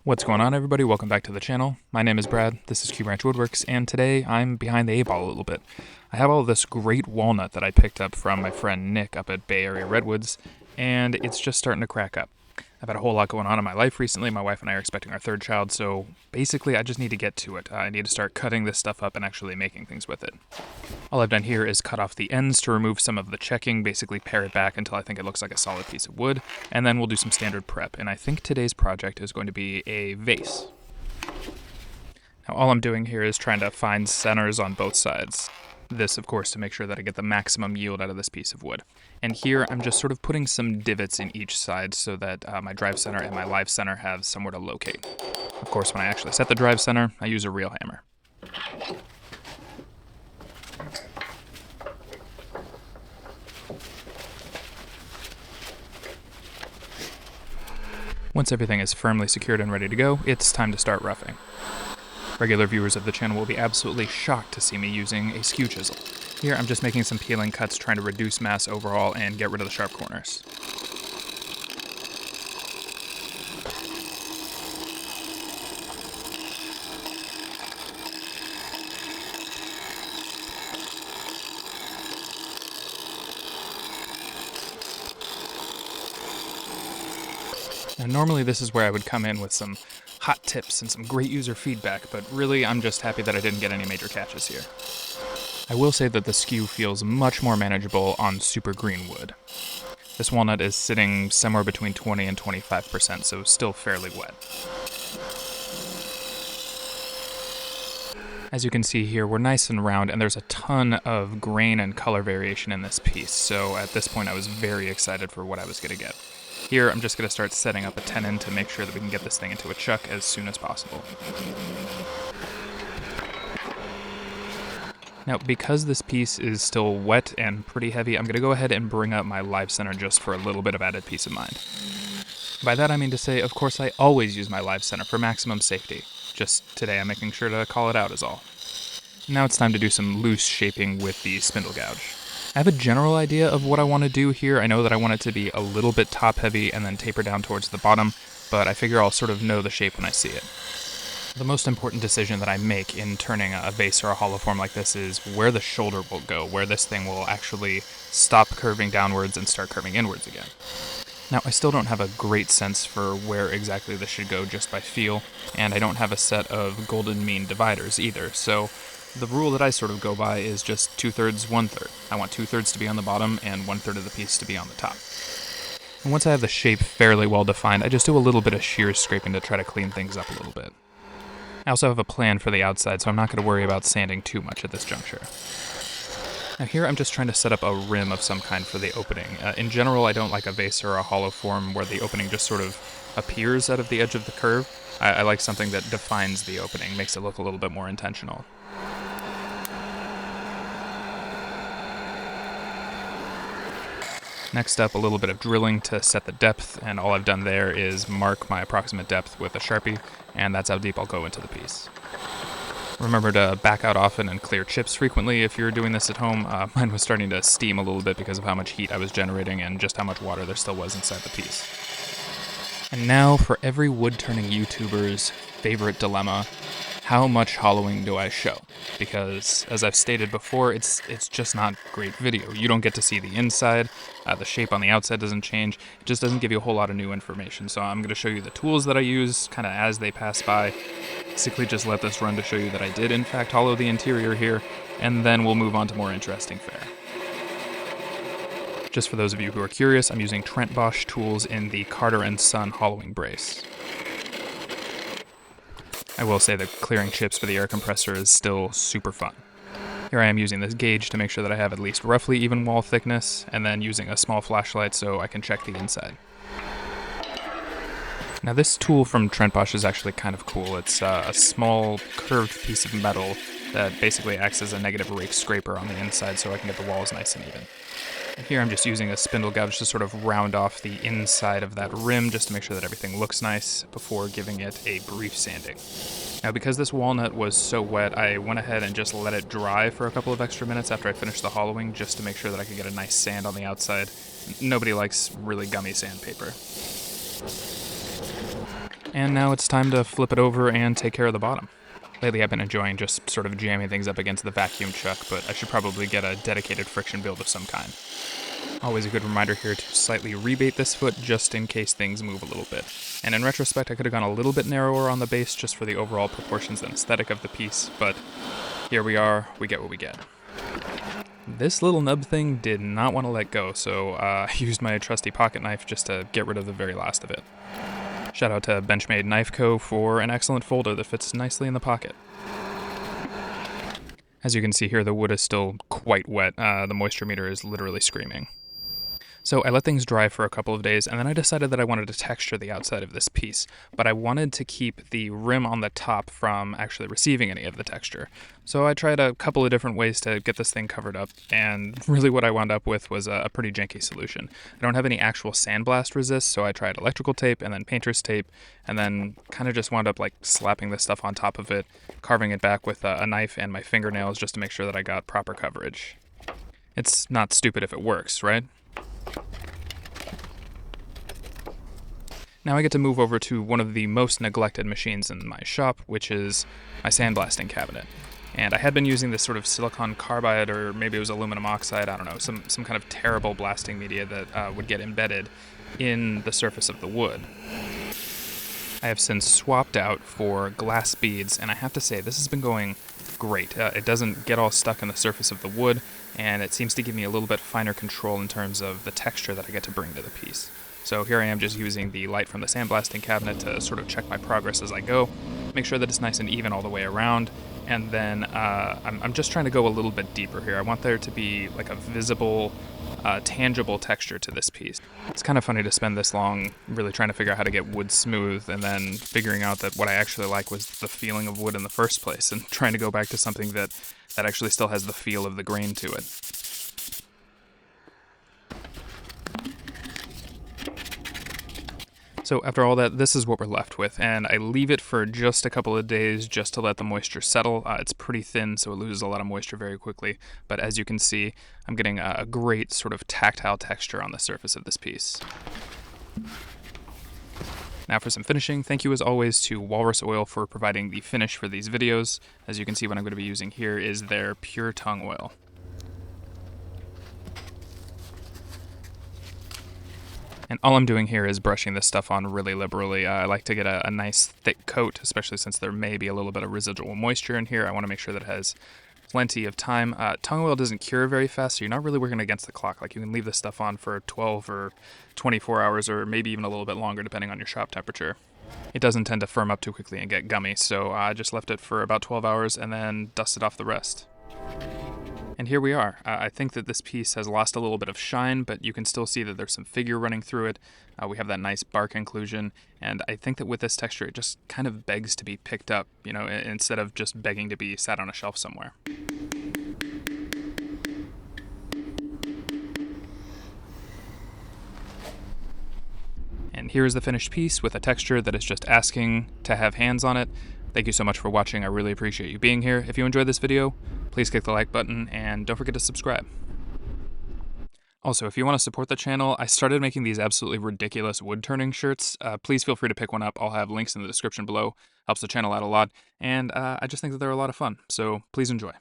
What's going on, everybody? Welcome back to the channel. My name is Brad, this is Q Branch Woodworks, and today I'm behind the 8-ball a little bit. I have all this great walnut that I picked up from my friend Nick up at Bay Area Redwoods, and it's just starting to crack up. I've had a whole lot going on in my life recently. My wife and I are expecting our third child, so basically I just need to get to it. I need to start cutting this stuff up and actually making things with it. All I've done here is cut off the ends to remove some of the checking, basically pare it back until I think it looks like a solid piece of wood, and then we'll do some standard prep. And I think today's project is going to be a vase. Now all I'm doing here is trying to find centers on both sides. This, of course, to make sure that I get the maximum yield out of this piece of wood. And here I'm just sort of putting some divots in each side so that my drive center and my live center have somewhere to locate. Of course, when I actually set the drive center, I use a real hammer. Once everything is firmly secured and ready to go, it's time to start roughing. Regular viewers of the channel will be absolutely shocked to see me using a skew chisel. Here I'm just making some peeling cuts, trying to reduce mass overall and get rid of the sharp corners. Now normally this is where I would come in with some hot tips and some great user feedback, but really I'm just happy that I didn't get any major catches here. I will say that the skew feels much more manageable on super green wood. This walnut is sitting somewhere between 20 and 25%, so still fairly wet. As you can see here, we're nice and round, and there's a ton of grain and color variation in this piece, so at this point I was very excited for what I was going to get. Here, I'm just going to start setting up a tenon to make sure that we can get this thing into a chuck as soon as possible. Now, because this piece is still wet and pretty heavy, I'm going to go ahead and bring up my live center just for a little bit of added peace of mind. By that I mean to say, of course, I always use my live center for maximum safety. Just today I'm making sure to call it out is all. Now it's time to do some loose shaping with the spindle gouge. I have a general idea of what I want to do here. I know that I want it to be a little bit top heavy and then taper down towards the bottom, but I figure I'll sort of know the shape when I see it. The most important decision that I make in turning a vase or a hollow form like this is where the shoulder will go, where this thing will actually stop curving downwards and start curving inwards again. Now, I still don't have a great sense for where exactly this should go just by feel, and I don't have a set of golden mean dividers either, so the rule that I sort of go by is just 2/3, 1/3. I want 2/3 to be on the bottom and 1/3 of the piece to be on the top. And once I have the shape fairly well defined, I just do a little bit of shear scraping to try to clean things up a little bit. I also have a plan for the outside, so I'm not going to worry about sanding too much at this juncture. Now here I'm just trying to set up a rim of some kind for the opening. In general, I don't like a vase or a hollow form where the opening just sort of appears out of the edge of the curve. I like something that defines the opening, makes it look a little bit more intentional. Next up, a little bit of drilling to set the depth, and all I've done there is mark my approximate depth with a Sharpie, and that's how deep I'll go into the piece. Remember to back out often and clear chips frequently if you're doing this at home. Mine was starting to steam a little bit because of how much heat I was generating and just how much water there still was inside the piece. And now for every wood-turning YouTuber's favorite dilemma: how much hollowing do I show? Because, as I've stated before, it's just not great video. You don't get to see the inside, the shape on the outside doesn't change, it just doesn't give you a whole lot of new information. So I'm going to show you the tools that I use, kind of as they pass by. Basically just let this run to show you that I did in fact hollow the interior here, and then we'll move on to more interesting fare. Just for those of you who are curious, I'm using Trent Bosch tools in the Carter & Son hollowing brace. I will say that clearing chips for the air compressor is still super fun. Here I am using this gauge to make sure that I have at least roughly even wall thickness, and then using a small flashlight so I can check the inside. Now this tool from Trent Bosch is actually kind of cool. It's a small curved piece of metal that basically acts as a negative rake scraper on the inside so I can get the walls nice and even. And here I'm just using a spindle gouge to sort of round off the inside of that rim just to make sure that everything looks nice before giving it a brief sanding. Now because this walnut was so wet, I went ahead and just let it dry for a couple of extra minutes after I finished the hollowing just to make sure that I could get a nice sand on the outside. Nobody likes really gummy sandpaper. And now it's time to flip it over and take care of the bottom. Lately I've been enjoying just sort of jamming things up against the vacuum chuck, but I should probably get a dedicated friction build of some kind. Always a good reminder here to slightly rebate this foot just in case things move a little bit. And in retrospect, I could have gone a little bit narrower on the base just for the overall proportions and aesthetic of the piece, but here we are, we get what we get. This little nub thing did not want to let go, so I used my trusty pocket knife just to get rid of the very last of it. Shout out to Benchmade Knife Co. for an excellent folder that fits nicely in the pocket. As you can see here, the wood is still quite wet. The moisture meter is literally screaming. So I let things dry for a couple of days, and then I decided that I wanted to texture the outside of this piece, but I wanted to keep the rim on the top from actually receiving any of the texture. So I tried a couple of different ways to get this thing covered up, and really what I wound up with was a pretty janky solution. I don't have any actual sandblast resist, so I tried electrical tape and then painter's tape, and then kind of just wound up like slapping this stuff on top of it, carving it back with a knife and my fingernails just to make sure that I got proper coverage. It's not stupid if it works, right? Now I get to move over to one of the most neglected machines in my shop, which is my sandblasting cabinet. And I had been using this sort of silicon carbide, or maybe it was aluminum oxide, I don't know, some kind of terrible blasting media that would get embedded in the surface of the wood. I have since swapped out for glass beads, and I have to say, this has been going great. It doesn't get all stuck on the surface of the wood, and it seems to give me a little bit finer control in terms of the texture that I get to bring to the piece. So here I am just using the light from the sandblasting cabinet to sort of check my progress as I go, make sure that it's nice and even all the way around, and then I'm just trying to go a little bit deeper here. I want there to be like a visible, tangible texture to this piece. It's kind of funny to spend this long really trying to figure out how to get wood smooth, and then figuring out that what I actually like was the feeling of wood in the first place, and trying to go back to something that actually still has the feel of the grain to it. So after all that, this is what we're left with, and I leave it for just a couple of days just to let the moisture settle. It's pretty thin, so it loses a lot of moisture very quickly, but as you can see, I'm getting a great sort of tactile texture on the surface of this piece. Now for some finishing, thank you as always to Walrus Oil for providing the finish for these videos. As you can see, what I'm going to be using here is their Pure Tongue Oil. And all I'm doing here is brushing this stuff on really liberally. I like to get a nice thick coat, especially since there may be a little bit of residual moisture in here. I want to make sure that it has plenty of time. Tongue oil doesn't cure very fast, so you're not really working against the clock. Like, you can leave this stuff on for 12 or 24 hours, or maybe even a little bit longer depending on your shop temperature. It doesn't tend to firm up too quickly and get gummy, so I just left it for about 12 hours and then dusted off the rest. And here we are. I think that this piece has lost a little bit of shine, but you can still see that there's some figure running through it. We have that nice bark inclusion, and I think that with this texture, it just kind of begs to be picked up, you know, instead of just begging to be sat on a shelf somewhere. And here is the finished piece with a texture that is just asking to have hands on it. Thank you so much for watching. I really appreciate you being here. If you enjoyed this video, please click the like button and don't forget to subscribe. Also, if you want to support the channel, I started making these absolutely ridiculous wood turning shirts. Please feel free to pick one up. I'll have links in the description below. Helps the channel out a lot, and I just think that they're a lot of fun, so please enjoy.